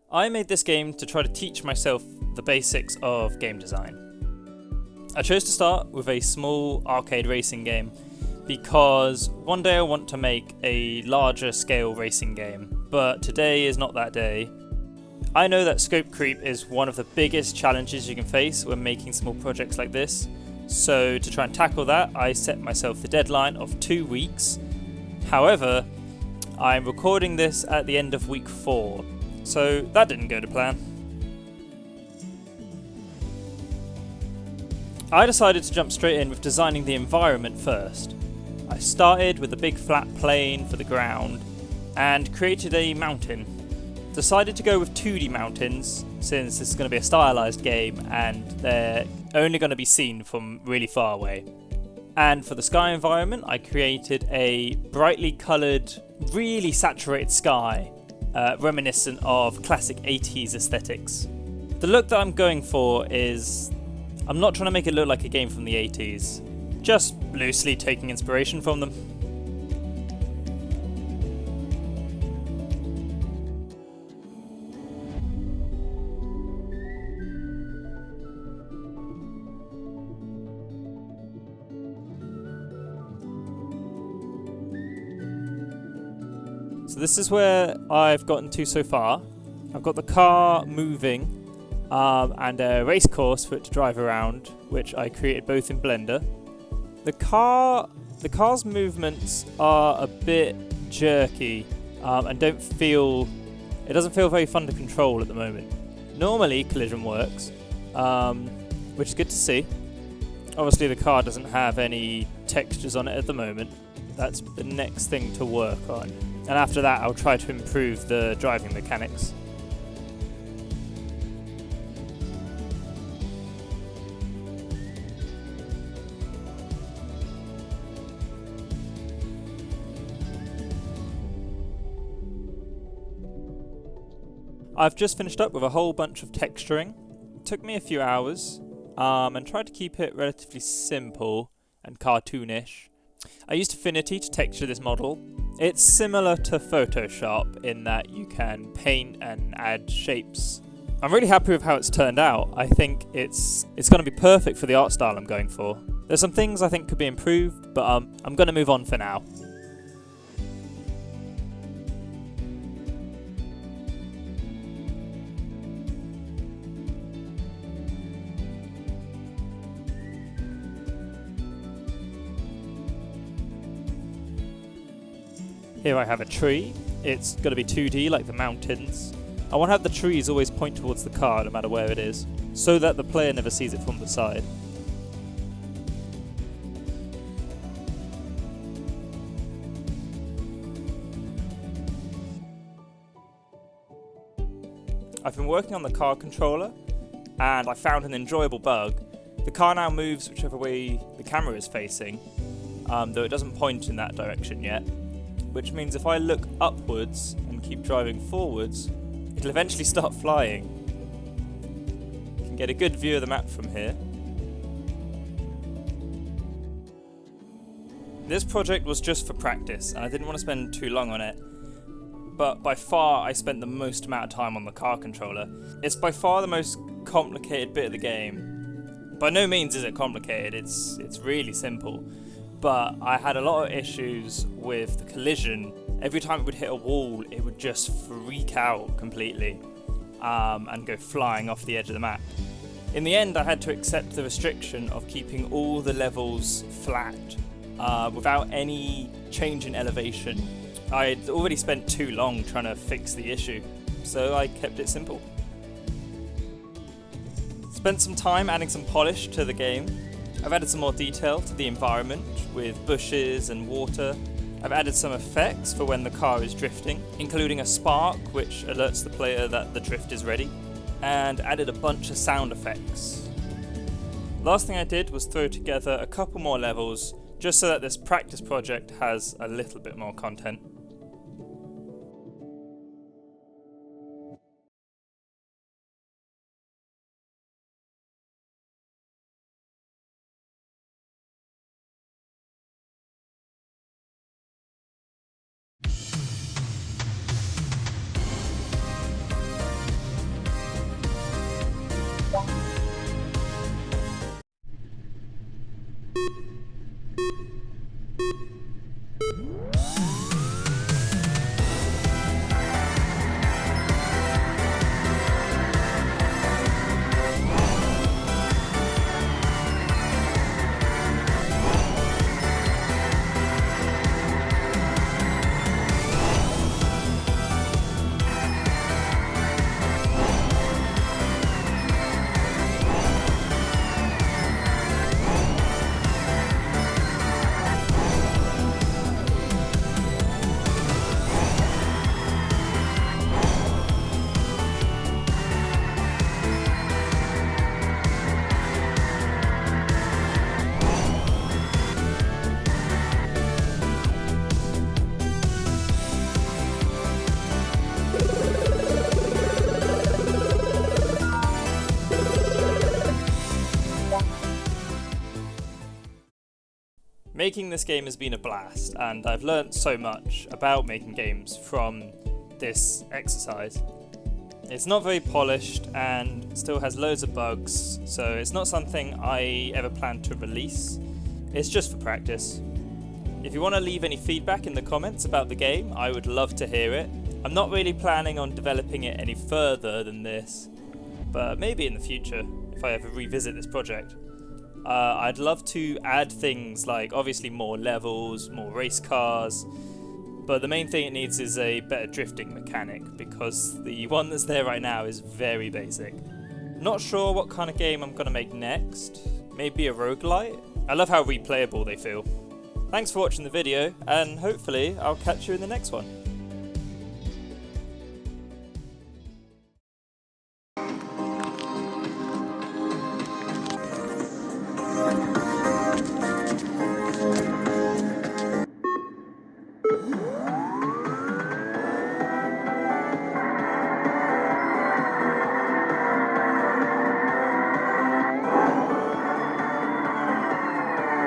I made this game to try to teach myself the basics of game design. I chose to start with a small arcade racing game because one day I want to make a larger scale racing game, but today is not that day. I know that scope creep is one of the biggest challenges you can face when making small projects like this, so to try and tackle that I set myself the deadline of 2 weeks. However, I'm recording this at the end of week 4. So that didn't go to plan. I decided to jump straight in with designing the environment first. I started with a big flat plane for the ground and created a mountain. Decided to go with 2D mountains since this is going to be a stylized game and they're only going to be seen from really far away. And for the sky environment I created a brightly coloured, really saturated sky. Reminiscent of classic 80s aesthetics. The look that I'm going for is, I'm not trying to make it look like a game from the 80s, just loosely taking inspiration from them. So this is where I've gotten to so far. I've got the car moving and a race course for it to drive around, which I created both in Blender. The car's movements are a bit jerky and it doesn't feel very fun to control at the moment. Normally collision works, which is good to see. Obviously the car doesn't have any textures on it at the moment. That's the next thing to work on. And after that, I'll try to improve the driving mechanics. I've just finished up with a whole bunch of texturing. It took me a few hours, and tried to keep it relatively simple and cartoonish. I used Affinity to texture this model. It's similar to Photoshop in that you can paint and add shapes. I'm really happy with how it's turned out. I think it's going to be perfect for the art style I'm going for. There's some things I think could be improved, but I'm going to move on for now. Here I have a tree. It's going to be 2D like the mountains. I want to have the trees always point towards the car no matter where it is, so that the player never sees it from the side. I've been working on the car controller and I found an enjoyable bug. The car now moves whichever way the camera is facing, though it doesn't point in that direction yet. Which means if I look upwards and keep driving forwards, it'll eventually start flying. You can get a good view of the map from here. This project was just for practice, and I didn't want to spend too long on it. But by far, I spent the most amount of time on the car controller. It's by far the most complicated bit of the game. By no means is it complicated, it's really simple. But I had a lot of issues with the collision. Every time it would hit a wall, it would just freak out completely and go flying off the edge of the map. In the end, I had to accept the restriction of keeping all the levels flat without any change in elevation. I'd already spent too long trying to fix the issue, so I kept it simple. Spent some time adding some polish to the game. I've added some more detail to the environment with bushes and water. I've added some effects for when the car is drifting, including a spark which alerts the player that the drift is ready, and added a bunch of sound effects. Last thing I did was throw together a couple more levels just so that this practice project has a little bit more content. Making this game has been a blast, and I've learnt so much about making games from this exercise. It's not very polished and still has loads of bugs, so it's not something I ever plan to release. It's just for practice. If you want to leave any feedback in the comments about the game, I would love to hear it. I'm not really planning on developing it any further than this, but maybe in the future, if I ever revisit this project. I'd love to add things like obviously more levels, more race cars, but the main thing it needs is a better drifting mechanic, because the one that's there right now is very basic. Not sure what kind of game I'm going to make next. Maybe a roguelite? I love how replayable they feel. Thanks for watching the video, and hopefully I'll catch you in the next one. You